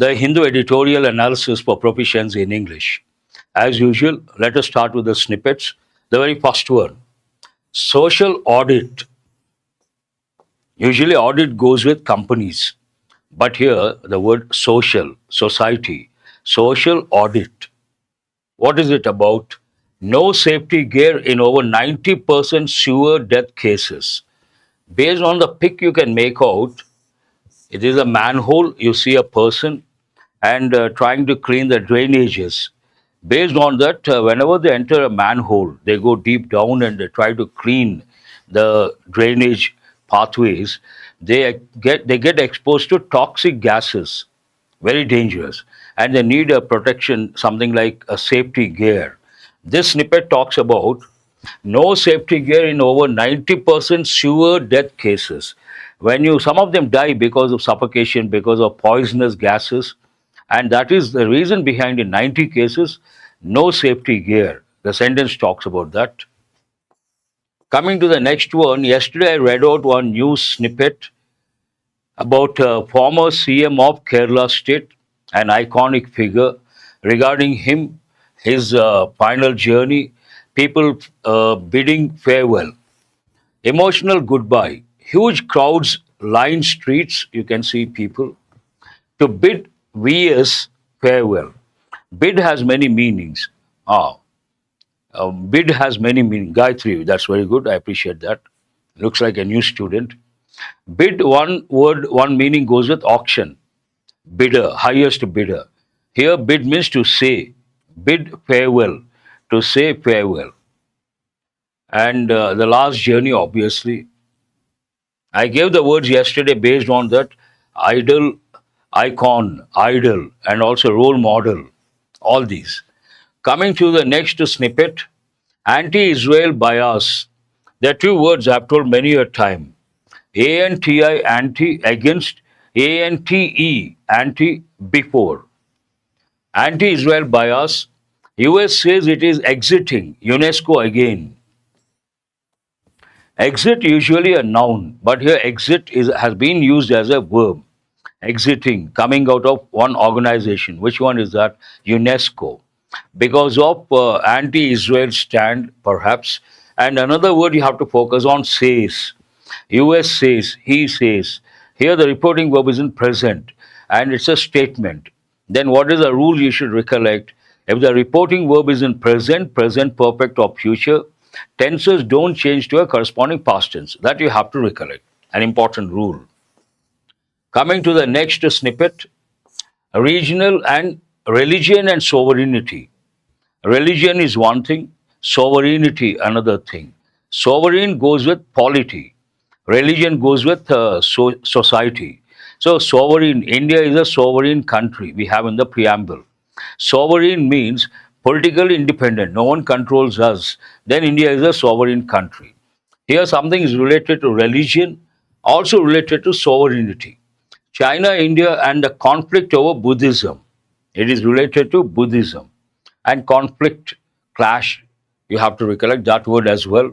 the Hindu editorial analysis for proficiency in English. As usual, let us start with the snippets. The very first one, social audit. Usually, audit goes with companies, but here the word social, society, social audit. What is it about? No safety gear in over 90% sewer death cases. Based on the pic you can make out, it is a manhole. You see a person and trying to clean the drainages. Based on that, whenever they enter a manhole, they go deep down and they try to clean the drainage pathways. They get exposed to toxic gases, very dangerous, and they need a protection, something like a safety gear. This snippet talks about no safety gear in over 90% sewer death cases. Some of them die because of suffocation, because of poisonous gases, and that is the reason behind in 90 cases, no safety gear. The sentence talks about that. Coming to the next one, yesterday I read out one news snippet about former CM of Kerala State, an iconic figure. Regarding him, his final journey, people bidding farewell. Emotional goodbye. Huge crowds line streets, you can see people, to bid VS farewell. Bid has many meanings. Bid has many meanings. Gayatri, that's very good. I appreciate that. Looks like a new student. Bid, one word, one meaning goes with auction. Bidder, highest bidder. Here, bid means to say. Bid farewell, to say farewell. And the last journey, obviously. I gave the words yesterday based on that idol, icon, idol, and also role model. All these. Coming to the next snippet, anti-Israel bias. There are two words I've told many a time. ANTI, anti, against, ANTE, anti, before. Anti-Israel bias. US says it is exiting UNESCO again. Exit usually a noun, but here has been used as a verb. Exiting, coming out of one organization. Which one is that? UNESCO. Because of anti-Israel stand, perhaps. And another word you have to focus on, says. US says, he says. Here the reporting verb is in present, and it's a statement. Then what is the rule you should recollect? If the reporting verb is in present, present perfect or future, tenses don't change to a corresponding past tense. That you have to recollect. An important rule. Coming to the next snippet, regional and religion and sovereignty. Religion is one thing, sovereignty another thing. Sovereign goes with polity. Religion goes with society. So sovereign, India is a sovereign country, we have in the preamble. Sovereign means politically independent, no one controls us. Then India is a sovereign country. Here something is related to religion, also related to sovereignty. China, India, and the conflict over Buddhism. It is related to Buddhism. And conflict, clash, you have to recollect that word as well.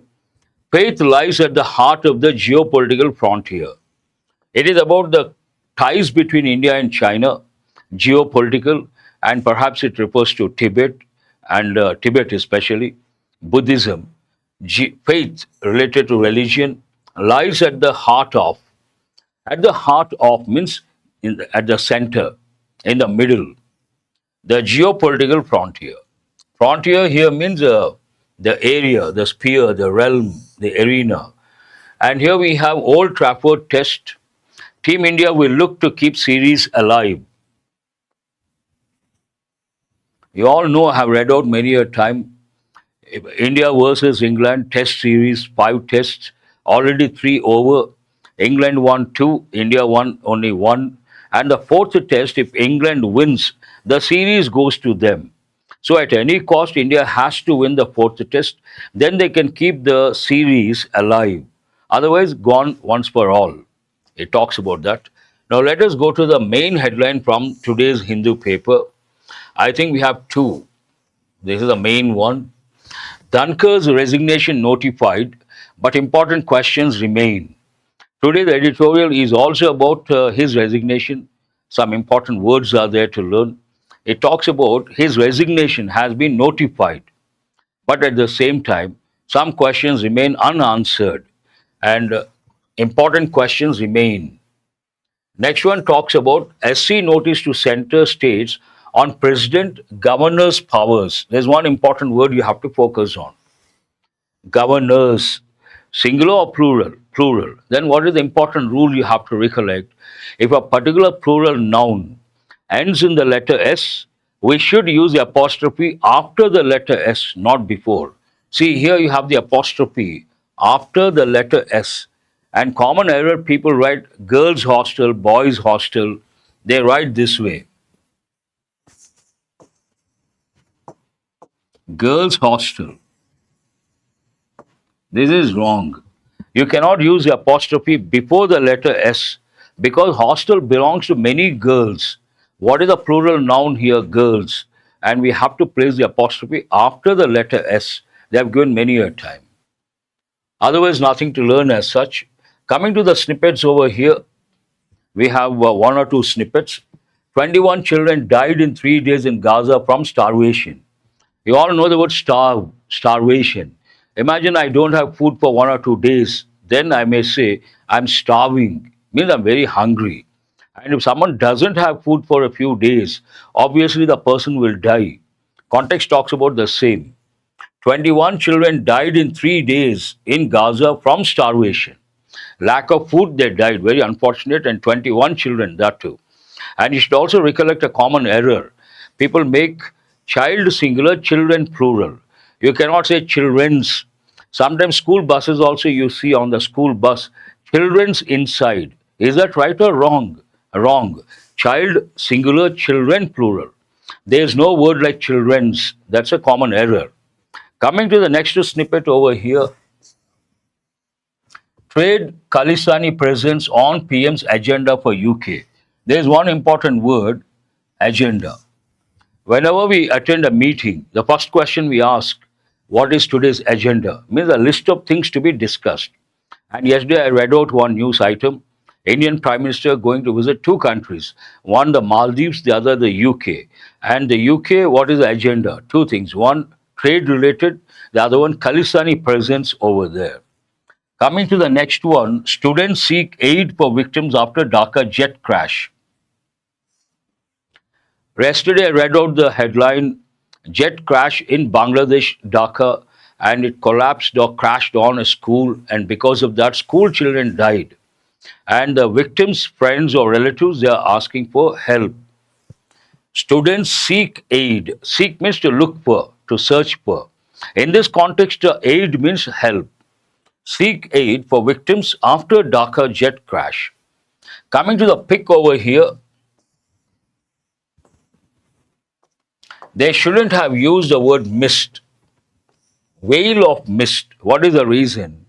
Faith lies at the heart of the geopolitical frontier. It is about the ties between India and China, geopolitical, and perhaps it refers to Tibet, and Tibet especially, Buddhism. Faith related to religion lies at the heart of. At the heart of means at the center, in the middle, the geopolitical frontier. Frontier here means the area, the sphere, the realm, the arena. And here we have Old Trafford Test. Team India will look to keep series alive. You all know, I have read out many a time, India versus England Test series, 5 tests, already 3 over. England won 2, India won only 1. And the 4th test, if England wins, the series goes to them. So at any cost, India has to win the 4th test. Then they can keep the series alive. Otherwise, gone once for all. It talks about that. Now let us go to the main headline from today's Hindu paper. I think we have 2. This is the main one. Dhankar's resignation notified, but important questions remain. Today, the editorial is also about his resignation. Some important words are there to learn. It talks about his resignation has been notified, but at the same time, some questions remain unanswered and important questions remain. Next one talks about SC notice to center states on president governor's powers. There's one important word you have to focus on. Governors, singular or plural? Plural. Then what is the important rule you have to recollect? If a particular plural noun ends in the letter S, we should use the apostrophe after the letter S, not before. See, here you have the apostrophe after the letter S. And common error, people write girls' hostel, boys' hostel. They write this way: girls' hostel. This is wrong. You cannot use the apostrophe before the letter S because hostel belongs to many girls. What is the plural noun here? Girls. And we have to place the apostrophe after the letter S. They have given many a time. Otherwise, nothing to learn as such. Coming to the snippets over here, we have one or two snippets. 21 children died in 3 days in Gaza from starvation. You all know the word starvation. Imagine I don't have food for 1 or 2 days. Then I may say I'm starving. Means I'm very hungry. And if someone doesn't have food for a few days, obviously the person will die. Context talks about the same. 21 children died in 3 days in Gaza from starvation. Lack of food, they died. Very unfortunate. And 21 children, that too. And you should also recollect a common error. People make child singular, children plural. You cannot say children's. Sometimes school buses also you see on the school bus, children's inside. Is that right or wrong? Wrong. Child singular, children plural. There is no word like children's. That's a common error. Coming to the next snippet over here, trade Khalisani presence on PM's agenda for UK. There is one important word, agenda. Whenever we attend a meeting, the first question we ask, what is today's agenda? Means a list of things to be discussed. And yesterday I read out one news item. Indian Prime Minister going to visit two countries. One the Maldives, the other the UK. And the UK, what is the agenda? Two things. One, trade related. The other one, Khalisani presence over there. Coming to the next one, students seek aid for victims after Dhaka jet crash. Yesterday, I read out the headline jet crash in Bangladesh, Dhaka, and it collapsed or crashed on a school, and because of that, school children died. And the victims' friends or relatives, they are asking for help. Students seek aid. Seek means to look for, to search for. In this context, aid means help. Seek aid for victims after Dhaka jet crash. Coming to the pic over here, they shouldn't have used the word mist. Veil of mist. What is the reason?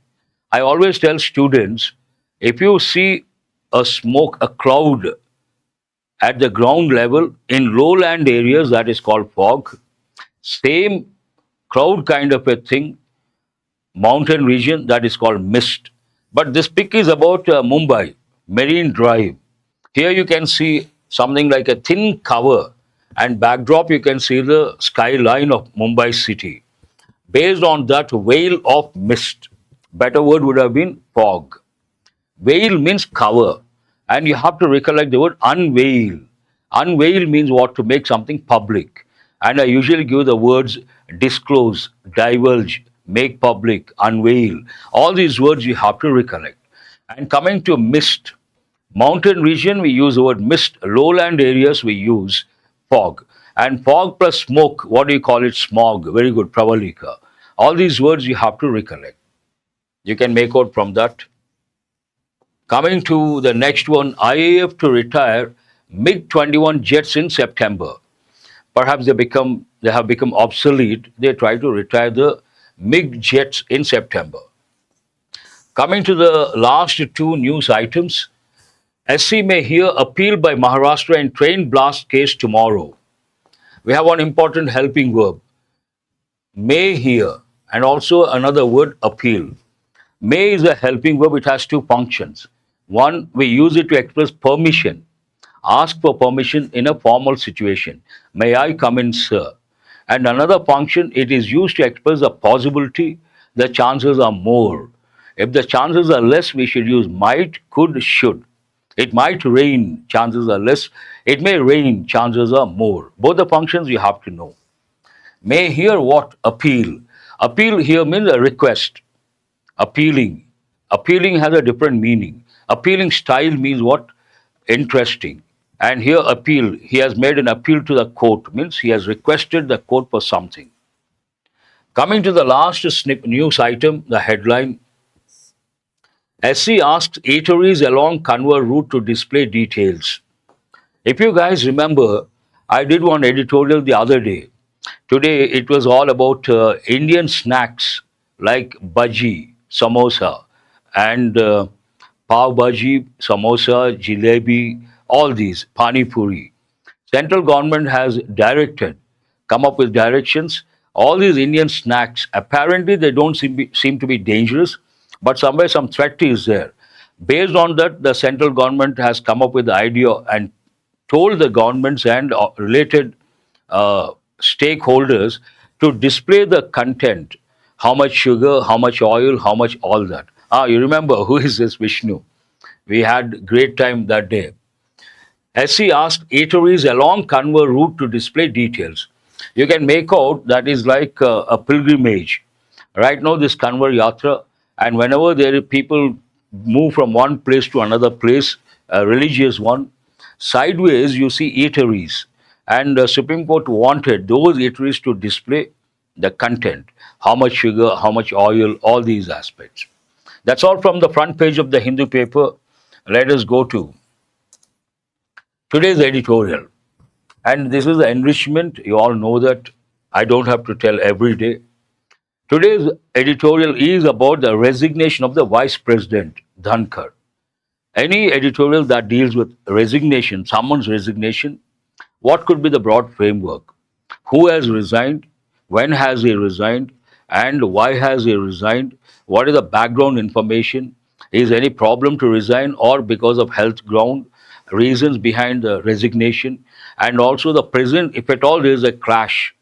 I always tell students, if you see a smoke, a cloud at the ground level in lowland areas, that is called fog. Same cloud kind of a thing, mountain region, that is called mist. But this pic is about Mumbai, Marine Drive. Here you can see something like a thin cover, and backdrop you can see the skyline of Mumbai city. Based on that, veil of mist. Better word would have been fog. Veil means cover, and you have to recollect the word unveil. Unveil means what? To make something public. And I usually give the words disclose, divulge, make public, unveil. All these words you have to recollect. And coming to mist, mountain region we use the word mist, lowland areas we use fog. And fog plus smoke, what do you call it? Smog. Very good, pravalika. All these words you have to recollect. You can make out from that. Coming to the next one, IAF to retire MiG-21 jets in September. Perhaps they have become obsolete. They try to retire the MiG jets in September. Coming to the last two news items, SC may hear appeal by Maharashtra in train blast case tomorrow. We have one important helping verb, may hear, and also another word, appeal. May is a helping verb. It has two functions. One, we use it to express permission. Ask for permission in a formal situation. May I come in, sir? And another function, it is used to express the possibility, the chances are more. If the chances are less, we should use might, could, should. It might rain, chances are less. It may rain, chances are more. Both the functions you have to know. May hear what? Appeal. Appeal here means a request. Appealing. Appealing has a different meaning. Appealing style means what? Interesting. And here appeal, he has made an appeal to the court, means he has requested the court for something. Coming to the last news item, the headline, SC asks eateries along Conver route to display details. If you guys remember, I did one editorial the other day. Today it was all about Indian snacks like bhaji, samosa, and pav bhaji, samosa, jalebi, all these, pani puri. Central government has come up with directions. All these Indian snacks, apparently they don't seem to be dangerous, but somewhere some threat is there. Based on that, the central government has come up with the idea and told the governments and related stakeholders to display the content, how much sugar, how much oil, how much all that. You remember who is this Vishnu? We had great time that day. SC asked eateries along Conver route to display details. You can make out that is like a pilgrimage. Right now, this Conver Yatra, and whenever there are people move from one place to another place, a religious one, sideways you see eateries. And the Supreme Court wanted those eateries to display the content, how much sugar, how much oil, all these aspects. That's all from the front page of the Hindu paper. Let us go to today's editorial. And this is the enrichment. You all know that. I don't have to tell every day. Today's editorial is about the resignation of the Vice President, Dhankar. Any editorial that deals with resignation, someone's resignation, what could be the broad framework? Who has resigned? When has he resigned? And why has he resigned? What is the background information? Is any problem to resign or because of health ground? Reasons behind the resignation? And also the present, if at all there is a clash,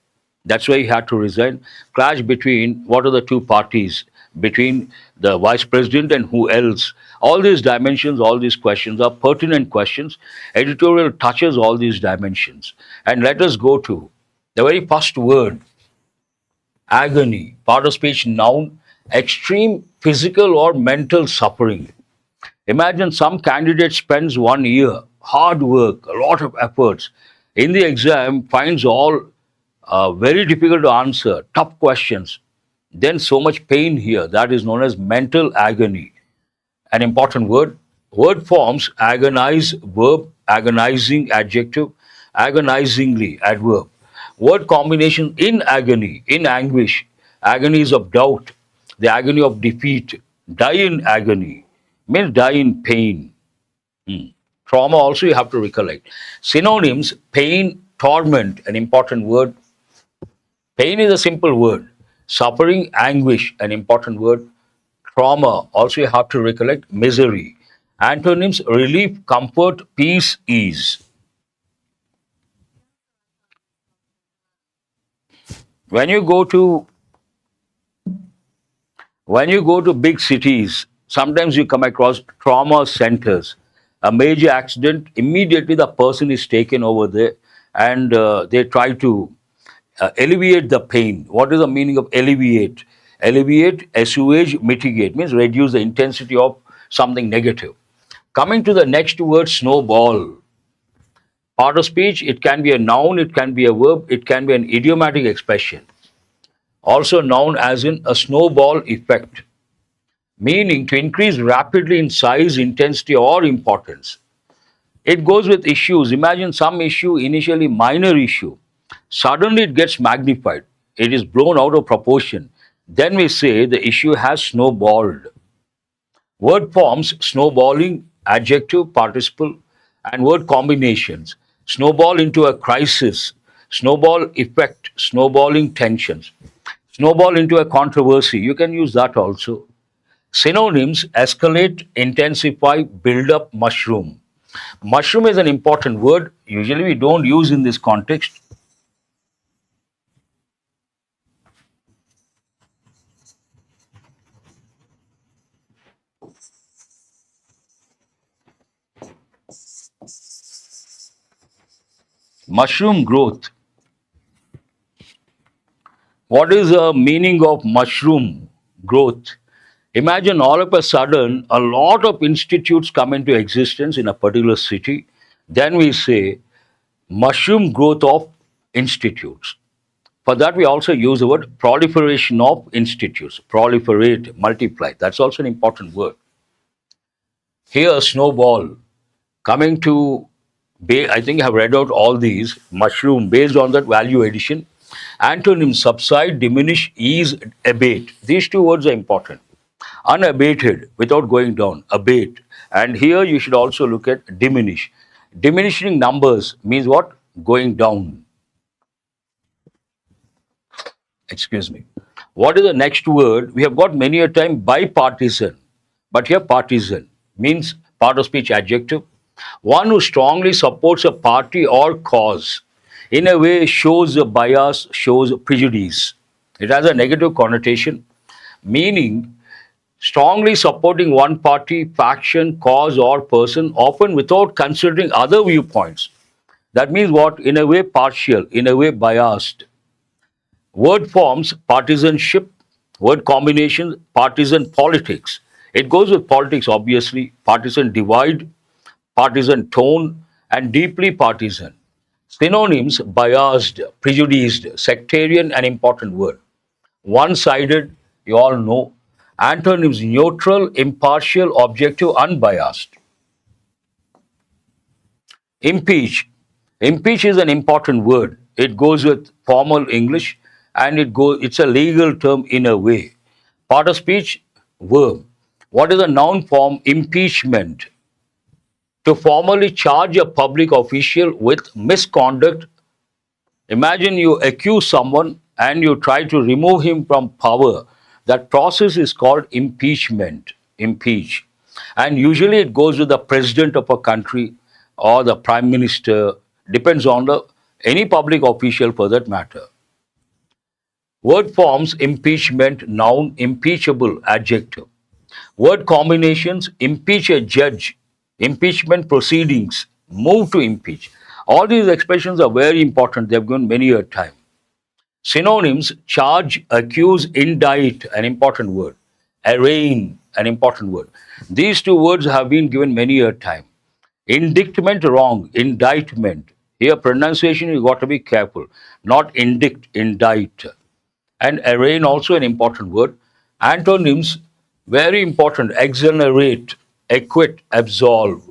that's why he had to resign. Clash between what are the two parties, between the vice president and who else. All these dimensions, all these questions are pertinent questions. Editorial touches all these dimensions. And let us go to the very first word, agony, part of speech noun, extreme physical or mental suffering. Imagine some candidate spends 1 year, hard work, a lot of efforts. In the exam, finds all very difficult to answer, tough questions. Then so much pain here, that is known as mental agony. An important word. Word forms agonize, verb, agonizing, adjective, agonizingly, adverb. Word combination in agony, in anguish, agonies of doubt, the agony of defeat, die in agony, means die in pain. Trauma also you have to recollect. Synonyms, pain, torment, an important word. Pain is a simple word. Suffering, anguish, an important word. Trauma, also you have to recollect, misery. Antonyms, relief, comfort, peace, ease. When you go to big cities, sometimes you come across trauma centers. A major accident, immediately the person is taken over there and they try to alleviate the pain. What is the meaning of alleviate? Alleviate, assuage, mitigate means reduce the intensity of something negative. Coming to the next word, snowball. Part of speech, it can be a noun, it can be a verb, it can be an idiomatic expression. Also known as in a snowball effect, meaning to increase rapidly in size, intensity, or importance. It goes with issues. Imagine some issue, initially minor issue. Suddenly it gets magnified. It is blown out of proportion. Then we say the issue has snowballed. Word forms snowballing, adjective, participle, and word combinations. Snowball into a crisis, snowball effect, snowballing tensions. Snowball into a controversy. You can use that also. Synonyms, escalate, intensify, build up, mushroom. Mushroom is an important word. Usually we don't use in this context. Mushroom growth. What is the meaning of mushroom growth? Imagine all of a sudden a lot of institutes come into existence in a particular city. Then we say mushroom growth of institutes. For that, we also use the word proliferation of institutes. Proliferate, multiply. That's also an important word. Here, snowball. Coming to, I think I have read out all these. Mushroom, based on that value addition. Antonyms, subside, diminish, ease, abate. These two words are important. Unabated, without going down, abate. And here you should also look at diminish. Diminishing numbers means what? Going down. Excuse me. What is the next word? We have got many a time bipartisan, but here partisan means part of speech adjective. One who strongly supports a party or cause, in a way shows a bias, shows prejudice. It has a negative connotation, meaning strongly supporting one party, faction, cause, or person, often without considering other viewpoints. That means what? In a way partial, in a way biased. Word forms partisanship, word combinations partisan politics. It goes with politics, obviously, partisan divide, partisan tone, and deeply partisan. Synonyms biased, prejudiced, sectarian, an important word. One sided, you all know. Antonyms neutral, impartial, objective, unbiased. Impeach. Impeach is an important word. It goes with formal English and it's a legal term in a way. Part of speech, verb. What is the noun form? Impeachment. To formally charge a public official with misconduct. Imagine you accuse someone and you try to remove him from power. That process is called impeachment. Impeach. And usually it goes with the president of a country or the prime minister, depends on any public official for that matter. Word forms impeachment, noun, impeachable, adjective. Word combinations impeach a judge, impeachment proceedings, move to impeach. All these expressions are very important. They've given many a time. Synonyms charge, accuse, indict, an important word. Arraign, an important word. These two words have been given many a time. Indictment wrong, indictment. Here pronunciation you got to be careful. Not indict, indict. And arraign also an important word. Antonyms very important. Exonerate, acquit, absolve.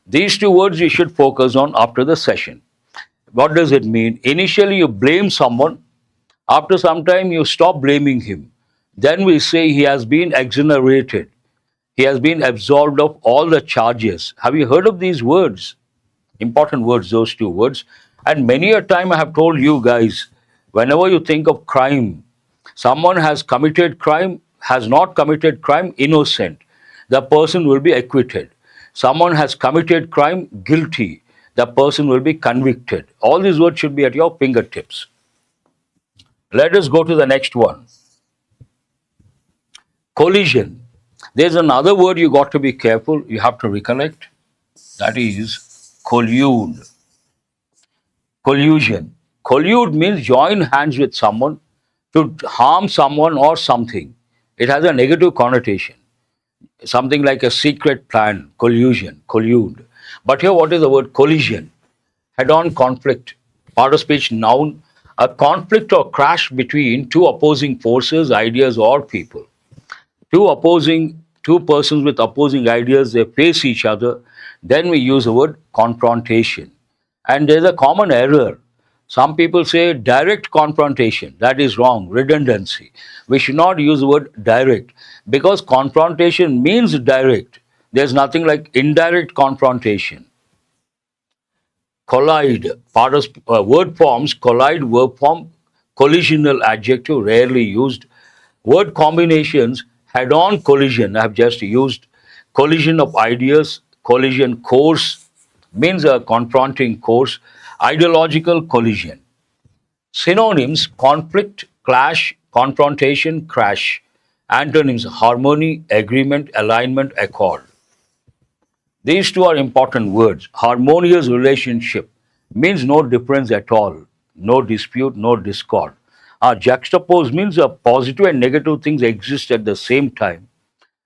These two words you should focus on after the session. What does it mean? Initially you blame someone. After some time you stop blaming him. Then we say he has been exonerated. He has been absolved of all the charges. Have you heard of these words? Important words, those two words. And many a time I have told you guys, whenever you think of crime, someone has committed crime, has not committed crime, innocent. The person will be acquitted. Someone has committed crime, guilty. The person will be convicted. All these words should be at your fingertips. Let us go to the next one. Collision. There's another word you got to be careful. You have to recollect. That is collude. Collusion. Collude means join hands with someone to harm someone or something. It has a negative connotation. Something like a secret plan, collusion, collude. But here what is the word collision? Head-on conflict. Part of speech, noun. A conflict or crash between two opposing forces, ideas, or people. Two persons with opposing ideas, they face each other. Then we use the word confrontation. And there's a common error. Some people say direct confrontation. That is wrong, redundancy. We should not use the word direct because confrontation means direct. There's nothing like indirect confrontation. Collide, part of word forms, collide, verb form, collisional adjective, rarely used. Word combinations, head-on collision, I have just used. Collision of ideas, collision, course means a confronting course, ideological collision. Synonyms: conflict, clash, confrontation, crash. Antonyms: harmony, agreement, alignment, accord. These two are important words. Harmonious relationship means no difference at all, no dispute, no discord. Juxtapose means positive and negative things exist at the same time.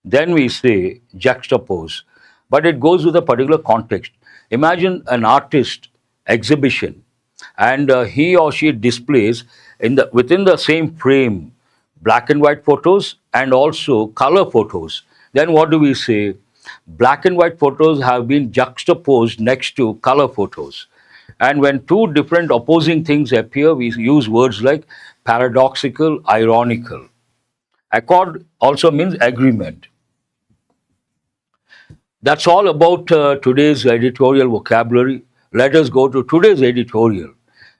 Then we say juxtapose, but it goes with a particular context. Imagine an artist exhibition, and he or she displays within the same frame black and white photos and also color photos. Then what do we say? Black and white photos have been juxtaposed next to color photos. And when two different opposing things appear, we use words like paradoxical, ironical. Accord also means agreement. That's all about today's editorial vocabulary. Let us go to today's editorial.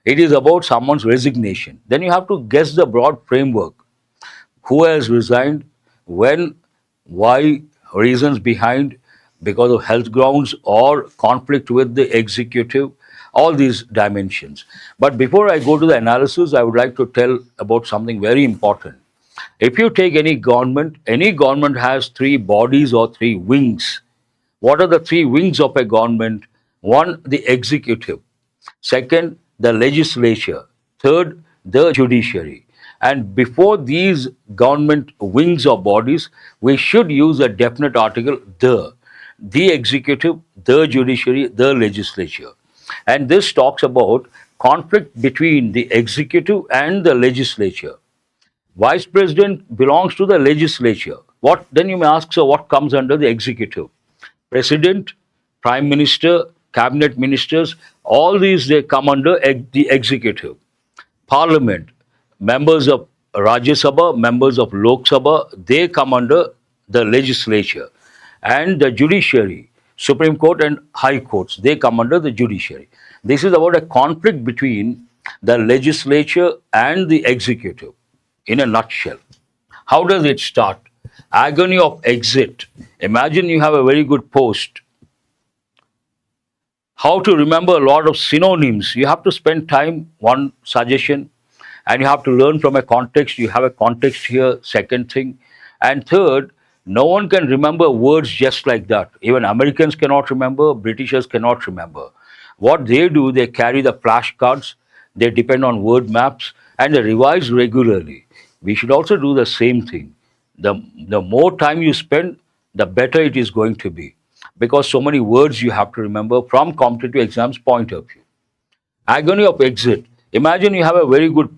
It is about someone's resignation. Then you have to guess the broad framework. Who has resigned, when, why, reasons behind, because of health grounds or conflict with the executive, all these dimensions. But before I go to the analysis, I would like to tell about something very important. If you take any government has three bodies or three wings. What are the three wings of a government? One, the executive. Second, the legislature. Third, the judiciary. And before these government wings or bodies, we should use a definite article, the executive, the judiciary, the legislature. And this talks about conflict between the executive and the legislature. Vice president belongs to the legislature. What then you may ask, so what comes under the executive? President, prime minister, cabinet ministers, all these they come under the executive. Parliament, members of Rajya Sabha, members of Lok Sabha, they come under the legislature. And the judiciary, Supreme Court and High Courts, they come under the judiciary. This is about a conflict between the legislature and the executive in a nutshell. How does it start? Agony of exit. Imagine you have a very good post. How to remember a lot of synonyms? You have to spend time, one suggestion, and you have to learn from a context. You have a context here, second thing. And third, no one can remember words just like that. Even Americans cannot remember, Britishers cannot remember. What they do, they carry the flashcards, they depend on word maps, and they revise regularly. We should also do the same thing. The more time you spend, the better it is going to be. Because so many words you have to remember from competitive exams point of view. Agony of exit. Imagine you have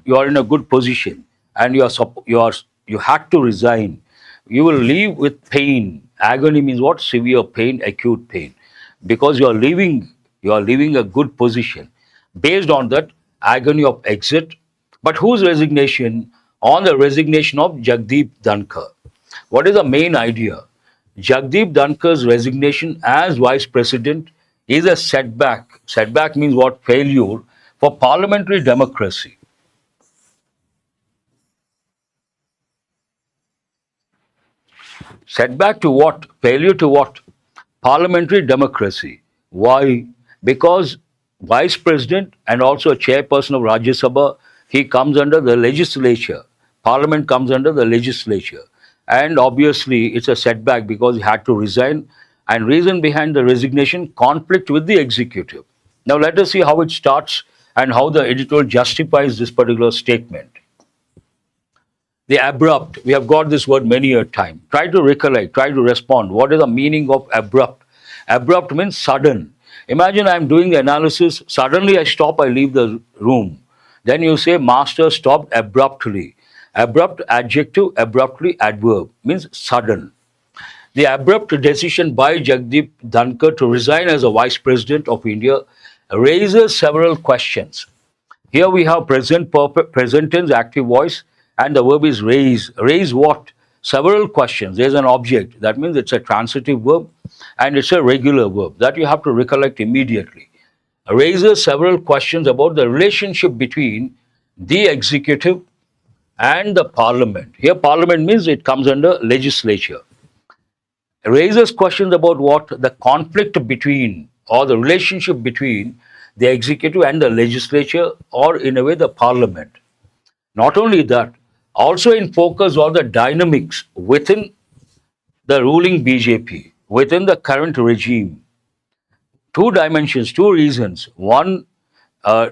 you are in a good position and you had to resign. You will leave with pain. Agony means what? Severe pain, acute pain. Because you are leaving a good position. Based on that, agony of exit. But whose resignation? On the resignation of Jagdeep Dhankar. What is the main idea? Jagdeep Dhankar's resignation as vice president is a setback. Setback means what? Failure for parliamentary democracy. Setback to what? Failure to what? Parliamentary democracy. Why? Because vice president and also a chairperson of Rajya Sabha, he comes under the legislature. Parliament comes under the legislature. And obviously, it's a setback because he had to resign. And reason behind the resignation, conflict with the executive. Now, let us see how it starts and how the editorial justifies this particular statement. The abrupt, we have got this word many a time. Try to recollect, try to respond. What is the meaning of abrupt? Abrupt means sudden. Imagine I'm doing the analysis, suddenly I stop, I leave the room. Then you say, master stopped abruptly. Abrupt adjective, abruptly adverb, means sudden. The abrupt decision by Jagdeep Dhankar to resign as a vice president of India raises several questions. Here we have present tense, active voice, and the verb is raise. Raise what? Several questions. There's an object. That means it's a transitive verb and it's a regular verb. That you have to recollect immediately. Raises several questions about the relationship between the executive and the parliament. Here parliament means it comes under legislature. raises questions about what the conflict between or the relationship between the executive and the legislature, or in a way the parliament. Not only that, also in focus on the dynamics within the ruling BJP, within the current regime. Two dimensions, two reasons. One, uh,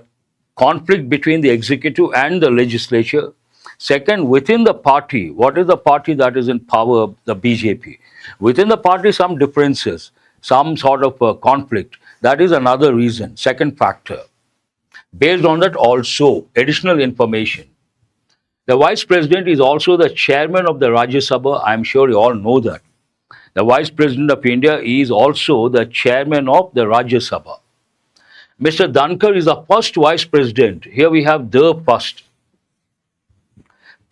conflict between the executive and the legislature. Second, within the party, what is the party that is in power, the BJP? Within the party, some differences, some sort of conflict. That is another reason, second factor. Based on that, also additional information. The vice president is also the chairman of the Rajya Sabha. I'm sure you all know that. The vice president of India is also the chairman of the Rajya Sabha. Mr. Dhankar is the first vice president. Here we have the first.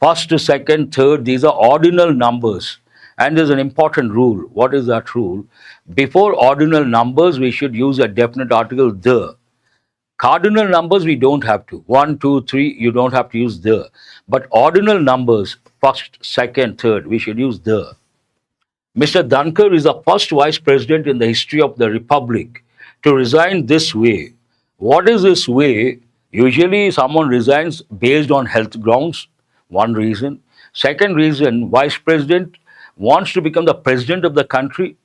First, second, third, these are ordinal numbers. And there's an important rule. What is that rule? Before ordinal numbers, we should use a definite article, the. Cardinal numbers, we don't have to. 1, 2, 3, you don't have to use the. But ordinal numbers, first, second, third, we should use the. Mr. Dhankar is the first vice president in the history of the republic to resign this way. What is this way? Usually, someone resigns based on health grounds, one reason. Second reason, vice president wants to become the president of the country.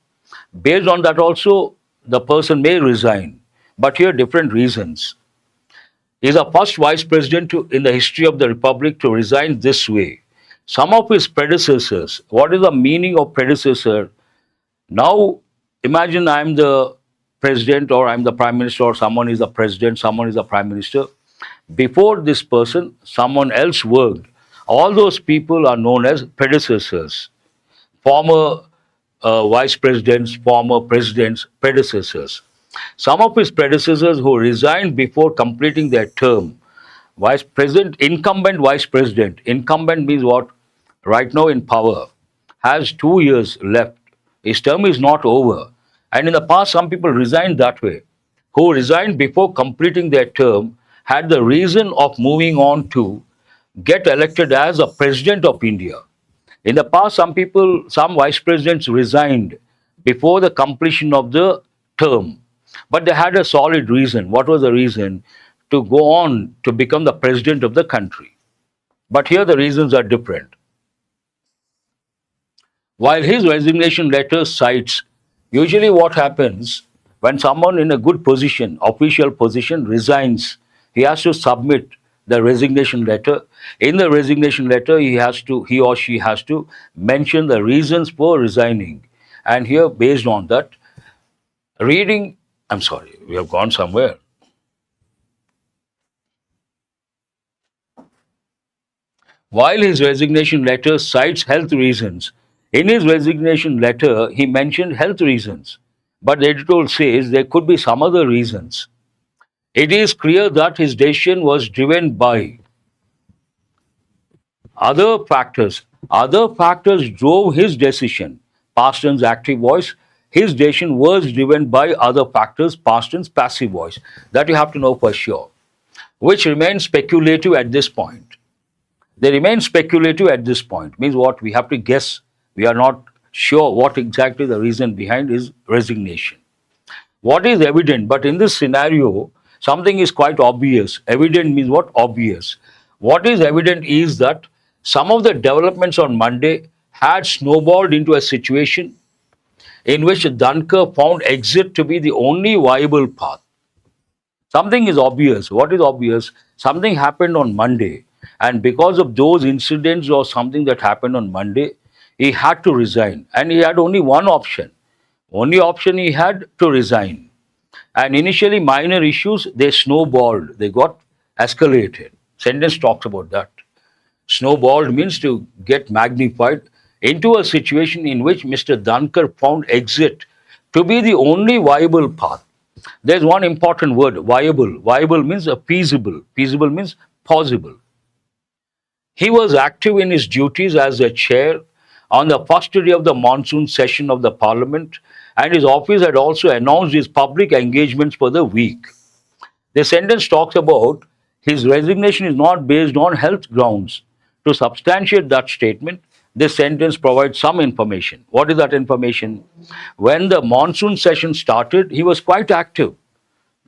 Based on that, also, the person may resign. But here, different reasons. He is the first vice president in the history of the republic to resign this way. Some of his predecessors, what is the meaning of predecessor? Now, imagine I'm the president, or I'm the prime minister, or someone is the president, someone is the prime minister. Before this person, someone else worked. All those people are known as predecessors, former vice presidents, former presidents, predecessors. Some of his predecessors who resigned before completing their term, vice president, incumbent means what? Right now in power, has 2 years left. His term is not over. And in the past, some people resigned that way. Who resigned before completing their term had the reason of moving on to get elected as a president of India. In the past, some vice presidents resigned before the completion of the term, but they had a solid reason. What was the reason? To go on to become the president of the country. But here the reasons are different. While his resignation letter cites, usually what happens when someone in a good position, official position, resigns, he has to submit the resignation letter. In the resignation letter, he or she has to mention the reasons for resigning. And here, based on that, I'm sorry, we have gone somewhere. While his resignation letter cites health reasons, in his resignation letter, he mentioned health reasons. But the editorial says there could be some other reasons. It is clear that his decision was driven by other factors. Other factors drove his decision. Past tense active voice. His decision was driven by other factors, past tense passive voice. That you have to know for sure, which remains speculative at this point. They remain speculative at this point. Means what? We have to guess. We are not sure what exactly the reason behind his resignation. What is evident? But in this scenario, something is quite obvious. Evident means what? Obvious. What is evident is that some of the developments on Monday had snowballed into a situation in which Dhankar found exit to be the only viable path. Something is obvious. What is obvious? Something happened on Monday, and because of those incidents or something that happened on Monday, he had to resign. And he had only one option. Only option he had to resign. And initially, minor issues, they snowballed, they got escalated. Sentence talks about that. Snowballed means to get magnified into a situation in which Mr. Dhankar found exit to be the only viable path. There's one important word, viable. Viable means feasible. Feasible means possible. He was active in his duties as a chair on the first day of the monsoon session of the parliament, and his office had also announced his public engagements for the week. The sentence talks about his resignation is not based on health grounds. To substantiate that statement, this sentence provides some information. What is that information? When the monsoon session started, he was quite active.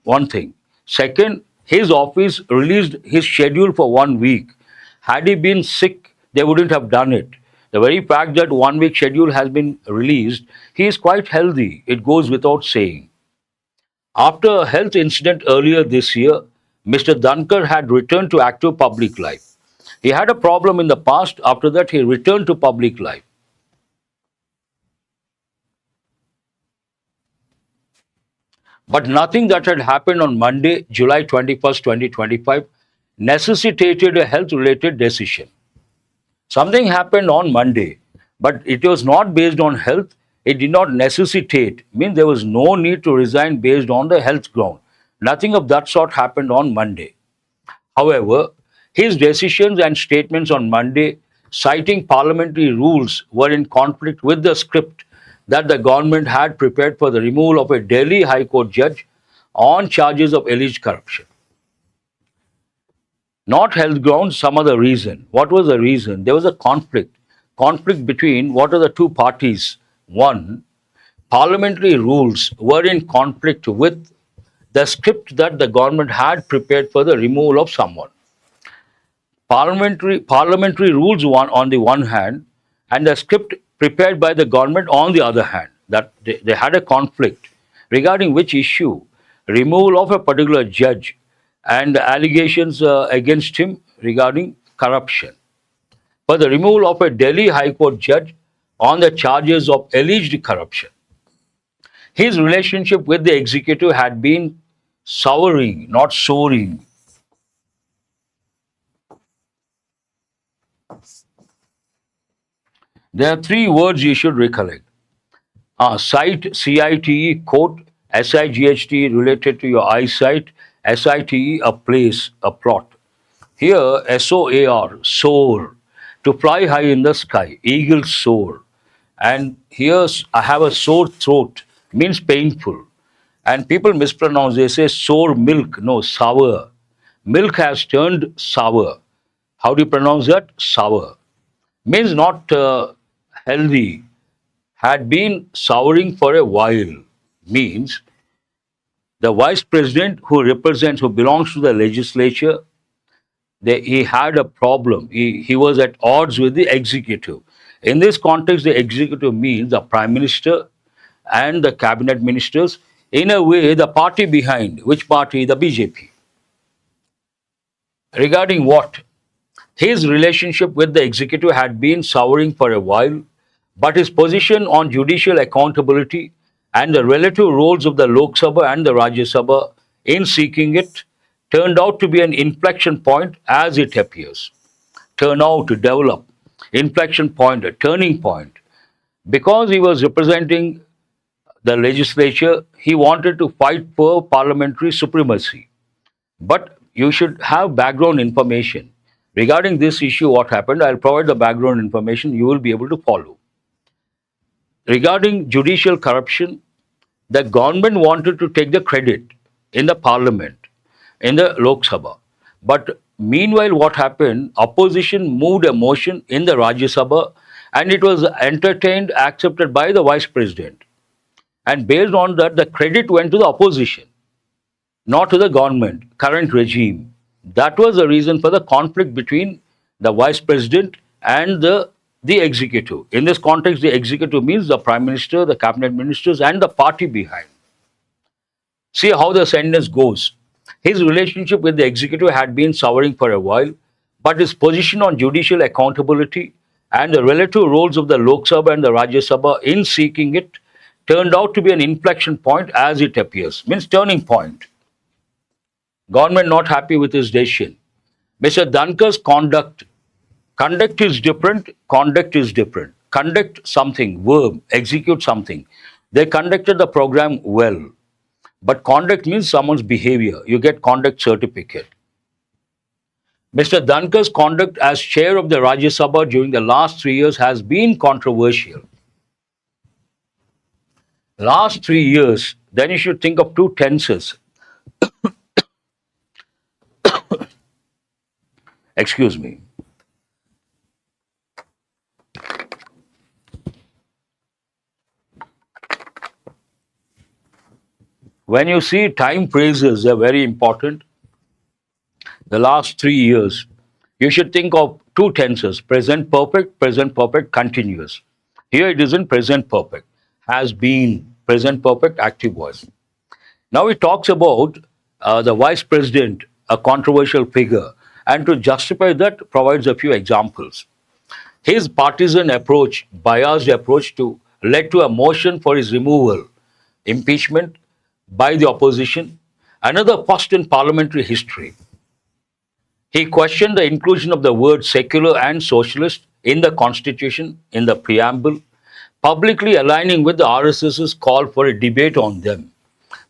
One thing. Second, his office released his schedule for 1 week. Had he been sick, they wouldn't have done it. The very fact that 1 week schedule has been released, he is quite healthy. It goes without saying. After a health incident earlier this year, Mr. Dhankar had returned to active public life. He had a problem in the past. After that, he returned to public life. But nothing that had happened on Monday, July 21st, 2025, necessitated a health related decision. Something happened on Monday, but it was not based on health. It did not necessitate, means there was no need to resign based on the health ground. Nothing of that sort happened on Monday. However, his decisions and statements on Monday, citing parliamentary rules, were in conflict with the script that the government had prepared for the removal of a Delhi High Court judge on charges of alleged corruption. Not health grounds, some other reason. What was the reason? There was a conflict. Conflict between what are the two parties? One, parliamentary rules were in conflict with the script that the government had prepared for the removal of someone. Parliamentary rules on the one hand, and the script prepared by the government on the other hand. That they had a conflict regarding which issue? Removal of a particular judge and allegations against him regarding corruption. For the removal of a Delhi High Court judge on the charges of alleged corruption. His relationship with the executive had been souring, not soaring. There are three words you should recollect. Sight, CITE, quote, SIGHT related to your eyesight, SITE, a place, a plot. Here, SOAR, soar, to fly high in the sky, eagles soar. And here, I have a sore throat, means painful. And people mispronounce, they say sour milk, no, sour. Milk has turned sour. How do you pronounce that? Sour. Means not healthy. Had been souring for a while. Means the vice president who belongs to the legislature, he had a problem. He was at odds with the executive. In this context, the executive means the prime minister and the cabinet ministers. In a way, the party behind. Which party? The BJP. Regarding what? His relationship with the executive had been souring for a while, but his position on judicial accountability and the relative roles of the Lok Sabha and the Rajya Sabha in seeking it turned out to be an inflection point as it appears. Turn out to develop. Inflection point, a turning point. Because he was representing the legislature, he wanted to fight for parliamentary supremacy. But you should have background information. Regarding this issue, what happened, I'll provide the background information, you will be able to follow. Regarding judicial corruption, the government wanted to take the credit in the parliament, in the Lok Sabha. But meanwhile, what happened, opposition moved a motion in the Rajya Sabha and it was entertained, accepted by the vice president. And based on that, the credit went to the opposition, not to the government, current regime. That was the reason for the conflict between the vice president and the executive. In this context, the executive means the prime minister, the cabinet ministers, and the party behind. See how the sentence goes. His relationship with the executive had been souring for a while, but his position on judicial accountability and the relative roles of the Lok Sabha and the Rajya Sabha in seeking it turned out to be an inflection point as it appears, means turning point. Government not happy with his decision. Mr. Dhankar's conduct is different, conduct is different. Conduct something, verb, execute something. They conducted the program well. But conduct means someone's behavior. You get conduct certificate. Mr. Dhankar's conduct as chair of the Rajya Sabha during the last 3 years has been controversial. Last 3 years, then you should think of two tenses. Excuse me. When you see time phrases, they're very important. The last 3 years, you should think of two tenses: present perfect, continuous. Here it is in present perfect, has been, present perfect, active voice. Now he talks about the vice president, a controversial figure, and to justify that, provides a few examples. His partisan approach, biased approach, to led to a motion for his removal, impeachment by the opposition, another first in parliamentary history. He questioned the inclusion of the words secular and socialist in the constitution, in the preamble, publicly aligning with the RSS's call for a debate on them.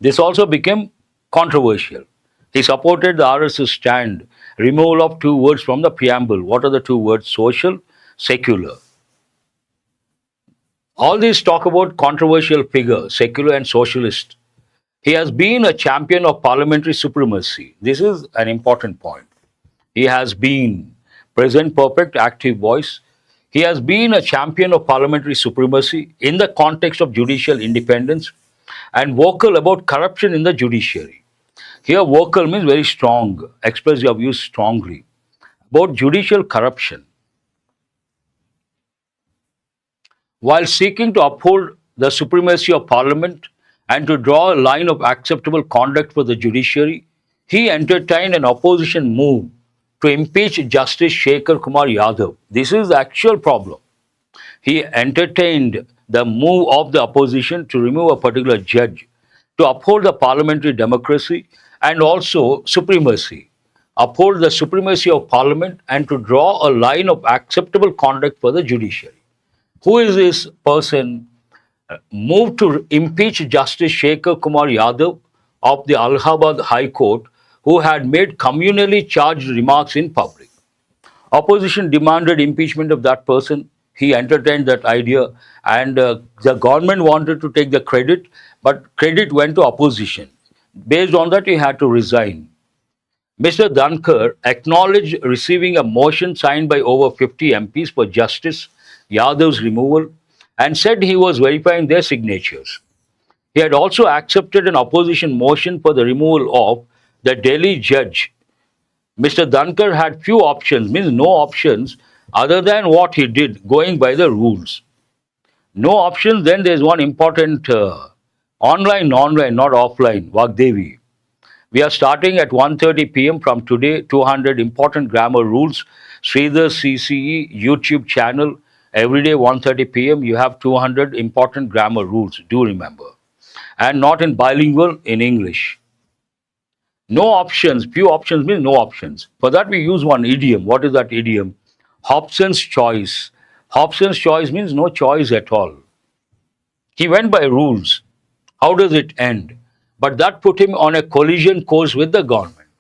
This also became controversial. He supported the RSS stand, removal of two words from the preamble. What are the two words? Social, secular. All these talk about controversial figure, secular and socialist. He has been a champion of parliamentary supremacy. This is an important point. He has been present perfect active voice. He has been a champion of parliamentary supremacy in the context of judicial independence and vocal about corruption in the judiciary. Here, vocal means very strong, expressive of use strongly, about judicial corruption. While seeking to uphold the supremacy of parliament and to draw a line of acceptable conduct for the judiciary, he entertained an opposition move to impeach Justice Shekhar Kumar Yadav. This is the actual problem. He entertained the move of the opposition to remove a particular judge, to uphold the parliamentary democracy and also supremacy, uphold the supremacy of parliament and to draw a line of acceptable conduct for the judiciary. Who is this person? Moved to impeach Justice Shekhar Kumar Yadav of the Allahabad High Court, who had made communally charged remarks in public. Opposition demanded impeachment of that person. He entertained that idea, and the government wanted to take the credit, but credit went to opposition. Based on that, he had to resign. Mr. Dhankar acknowledged receiving a motion signed by over 50 MPs for Justice Yadav's removal and said he was verifying their signatures. He had also accepted an opposition motion for the removal of the Delhi judge. Mr. Dhankar had few options, means no options, other than what he did, going by the rules. No options, then there's one important online, not offline, Vagdevi. We are starting at 1:30 p.m. from today, 200 important grammar rules, SREEDHAR'S CCE YouTube channel. Every day, 1:30 p.m., you have 200 important grammar rules, do remember. And not in bilingual, in English. No options, few options means no options. For that, we use one idiom. What is that idiom? Hobson's choice. Hobson's choice means no choice at all. He went by rules. How does it end? But that put him on a collision course with the government.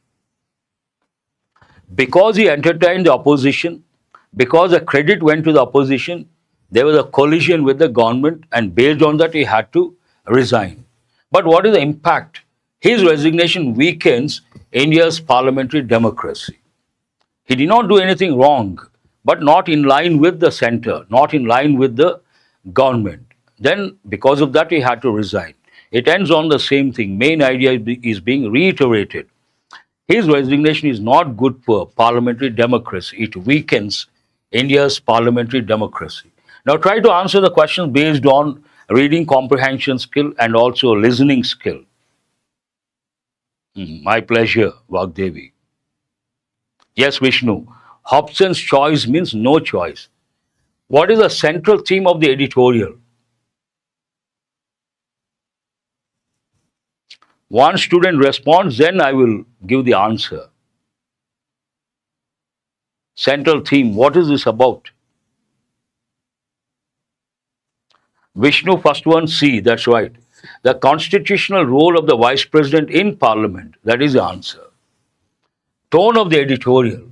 Because he entertained the opposition, because the credit went to the opposition, there was a collision with the government, and based on that, he had to resign. But what is the impact? His resignation weakens India's parliamentary democracy. He did not do anything wrong, but not in line with the center, not in line with the government. Then, because of that, he had to resign. It ends on the same thing. Main idea is being reiterated. His resignation is not good for parliamentary democracy. It weakens India's parliamentary democracy. Now try to answer the questions based on reading comprehension skill and also listening skill. My pleasure, Vagdevi. Yes, Vishnu. Hobson's choice means no choice. What is the central theme of the editorial? One student responds, then I will give the answer. Central theme, what is this about? Vishnu, first one, C, that's right. The constitutional role of the vice president in parliament, that is the answer. Tone of the editorial.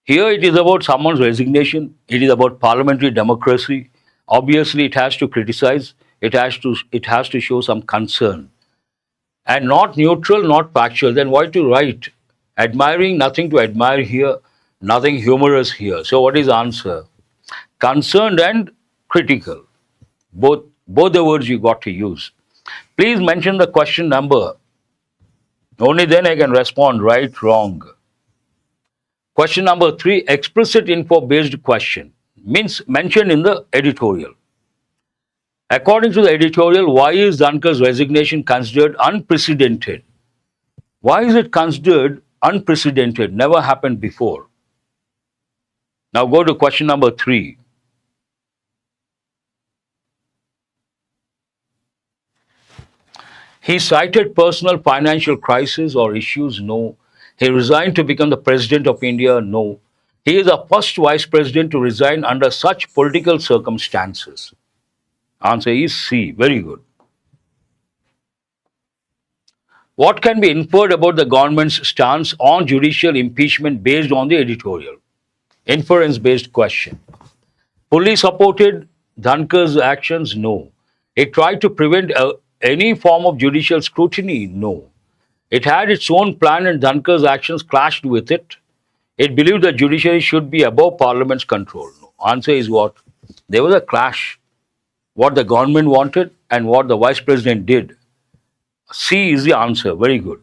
Here it is about someone's resignation, it is about parliamentary democracy. Obviously, it has to criticize, it has to show some concern. And not neutral, not factual, then why to write? Admiring, nothing to admire here, nothing humorous here. So what is the answer? Concerned and critical. Both the words you got to use. Please mention the question number. Only then I can respond right, wrong. Question number 3, explicit info based question means mentioned in the editorial. According to the editorial, why is Dankar's resignation considered unprecedented? Why is it considered unprecedented? Never happened before. Now go to question number 3. He cited personal financial crisis or issues? No. He resigned to become the president of India? No. He is the first vice president to resign under such political circumstances. Answer is C. Very good. What can be inferred about the government's stance on judicial impeachment based on the editorial? Inference based question. Fully supported Dhankar's actions? No. It tried to prevent any form of judicial scrutiny? No. It had its own plan and Dhankar's actions clashed with it. It believed the judiciary should be above parliament's control. No. Answer is what? There was a clash. What the government wanted and what the vice president did. C is the answer. Very good.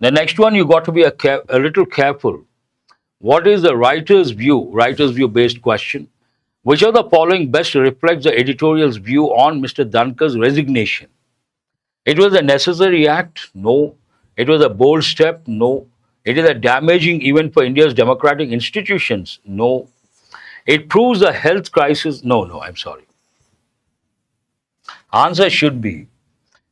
The next one, you got to be a little careful. What is the writer's view? Writer's view based question. Which of the following best reflects the editorial's view on Mr. Dhankar's resignation? It was a necessary act? No. It was a bold step? No. It is a damaging event for India's democratic institutions? No. It proves a health crisis? No, I'm sorry. Answer should be,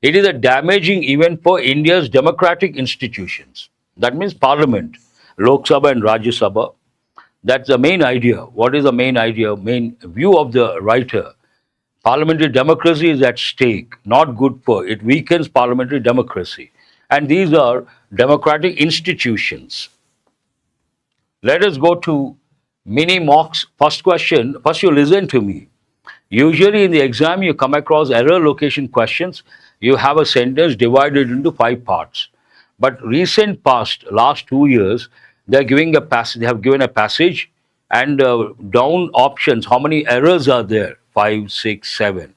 it is a damaging event for India's democratic institutions. That means Parliament, Lok Sabha and Rajya Sabha. That's the main idea. What is the main idea? Main view of the writer. Parliamentary democracy is at stake, not good for it, weakens parliamentary democracy. And these are democratic institutions. Let us go to mini mocks. First question, first you listen to me. Usually in the exam, you come across error location questions. You have a sentence divided into 5 parts. But recent past, last 2 years, they have given a passage and down options. How many errors are there? 5, 6, 7.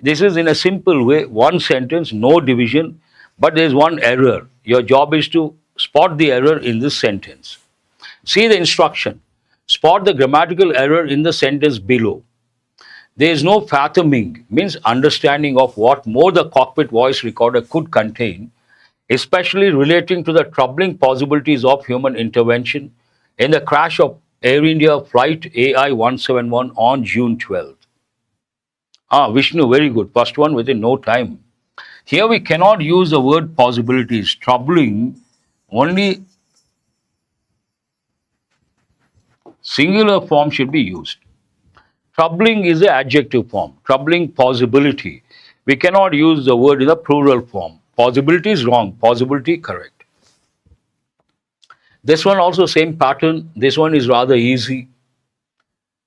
This is in a simple way, one sentence, no division, but there is one error. Your job is to spot the error in this sentence. See the instruction. Spot the grammatical error in the sentence below. There is no fathoming, means understanding of what more the cockpit voice recorder could contain, especially relating to the troubling possibilities of human intervention in the crash of Air India flight AI 171 on June 12th. Vishnu, very good. First one within no time. Here we cannot use the word possibilities. Troubling, only singular form should be used. Troubling is the adjective form. Troubling possibility. We cannot use the word in the plural form. Possibility is wrong. Possibility correct. This one also same pattern. This one is rather easy.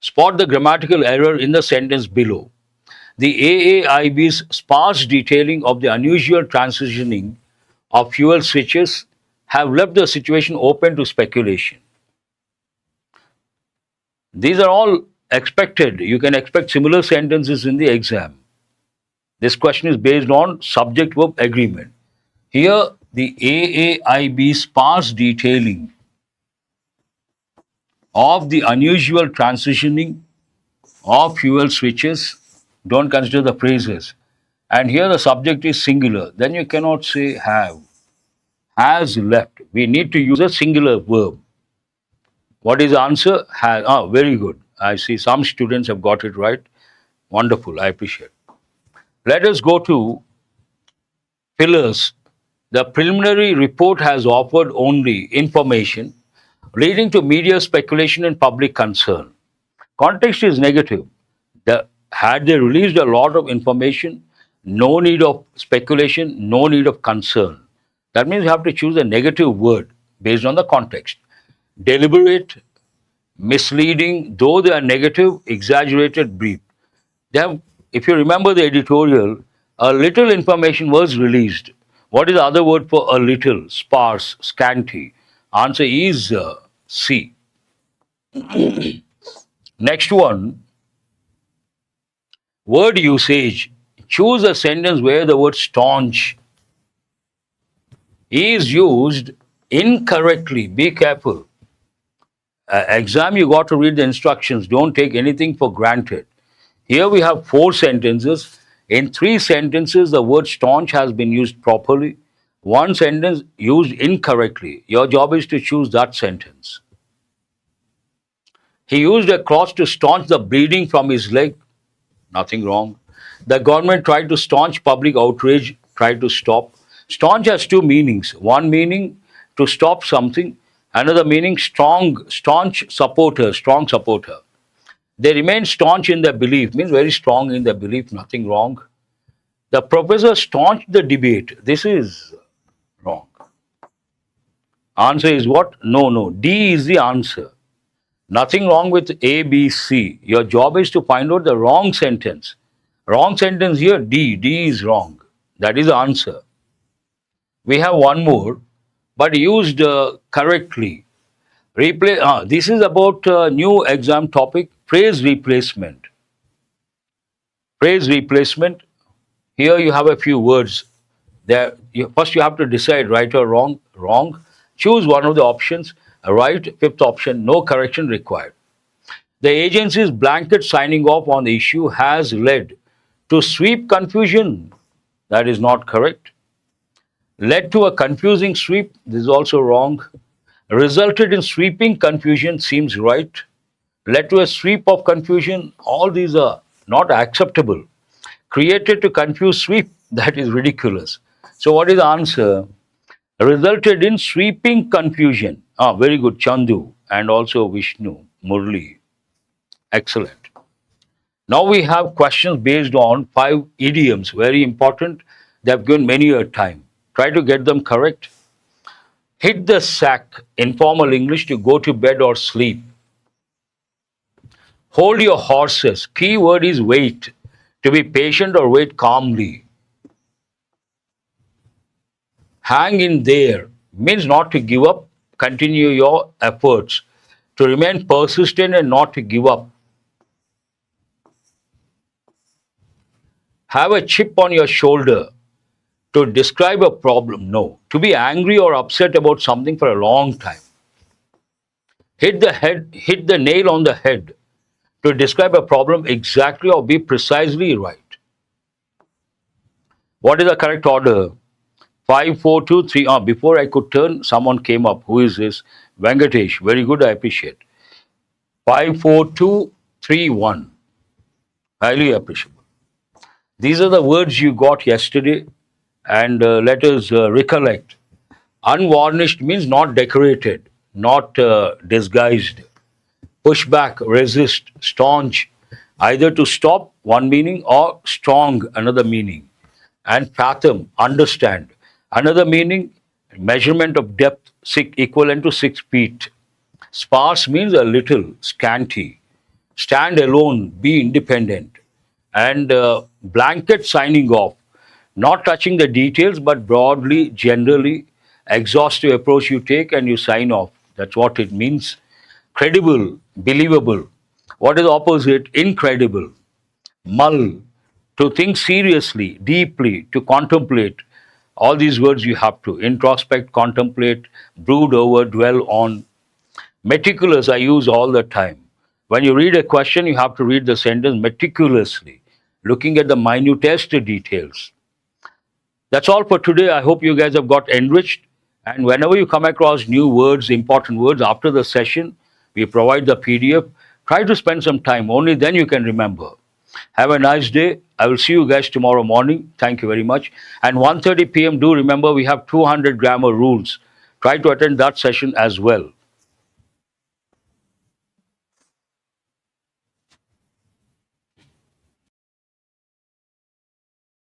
Spot the grammatical error in the sentence below. The AAIB's sparse detailing of the unusual transitioning of fuel switches have left the situation open to speculation. These are all expected. You can expect similar sentences in the exam. This question is based on subject-verb agreement. Here, the AAIB's sparse detailing of the unusual transitioning of fuel switches, don't consider the phrases. And here the subject is singular. Then you cannot say have. Has left. We need to use a singular verb. What is the answer? Has. Very good. I see some students have got it right. Wonderful. I appreciate it. Let us go to pillars. The preliminary report has offered only information leading to media speculation and public concern. Context is negative. Had they released a lot of information, no need of speculation, no need of concern. That means you have to choose a negative word based on the context. Deliberate, misleading, though they are negative, exaggerated, brief. They have, if you remember the editorial, a little information was released. What is the other word for a little? Sparse, scanty. Answer is C. Next one, word usage. Choose a sentence where the word staunch is used incorrectly. Be careful. Exam, you got to read the instructions. Don't take anything for granted. Here we have 4 sentences. In 3 sentences, the word staunch has been used properly. 1 sentence used incorrectly. Your job is to choose that sentence. He used a cross to staunch the bleeding from his leg. Nothing wrong. The government tried to staunch public outrage, tried to stop. Staunch has 2 meanings. One meaning to stop something, another meaning strong, staunch supporter, strong supporter. They remain staunch in their belief, means very strong in their belief, nothing wrong. The professor staunched the debate. This is wrong. Answer is what? No, no. D is the answer. Nothing wrong with A, B, C. Your job is to find out the wrong sentence. Wrong sentence here, D. D is wrong. That is the answer. We have one more, but used correctly. This is about new exam topic, phrase replacement. Phrase replacement. Here you have a few words. First you have to decide right or wrong. Wrong. Choose one of the options. Right. 5th option. No correction required. The agency's blanket signing off on the issue has led to sweep confusion. That is not correct. Led to a confusing sweep. This is also wrong. Resulted in sweeping confusion seems right. Led to a sweep of confusion. All these are not acceptable. Created to confuse sweep. That is ridiculous. So what is the answer? Resulted in sweeping confusion. Very good, Chandu, and also Vishnu, Murli. Excellent. Now we have questions based on 5 idioms, very important. They have given many a time. Try to get them correct. Hit the sack, informal English, to go to bed or sleep. Hold your horses. Key word is wait, to be patient or wait calmly. Hang in there means not to give up, continue your efforts, to remain persistent and not to give up. Have a chip on your shoulder, to describe a problem. No, to be angry or upset about something for a long time. Hit the nail on the head, to describe a problem exactly or be precisely right. What is the correct order? 5, 4, 2, 3. Before I could turn, someone came up. Who is this? Venkatesh. Very good. I appreciate. 5, 4, 2, 3, 1. Highly appreciable. These are the words you got yesterday, and let us recollect. Unvarnished means not decorated, not disguised. Push back, resist, staunch, either to stop, one meaning, or strong, another meaning. And fathom, understand. Another meaning, measurement of depth equivalent to 6 feet. Sparse means a little, scanty. Stand alone, be independent. And blanket signing off, not touching the details, but broadly, generally, exhaustive approach you take and you sign off. That's what it means. Credible, believable. What is the opposite? Incredible. Mull, to think seriously, deeply, to contemplate. All these words you have to introspect, contemplate, brood over, dwell on. Meticulous, I use all the time. When you read a question, you have to read the sentence meticulously, looking at the minutest details. That's all for today. I hope you guys have got enriched. And whenever you come across new words, important words after the session, we provide the PDF. Try to spend some time. Only then you can remember. Have a nice day. I will see you guys tomorrow morning. Thank you very much. And 1:30 p.m. do remember we have 200 grammar rules. Try to attend that session as well.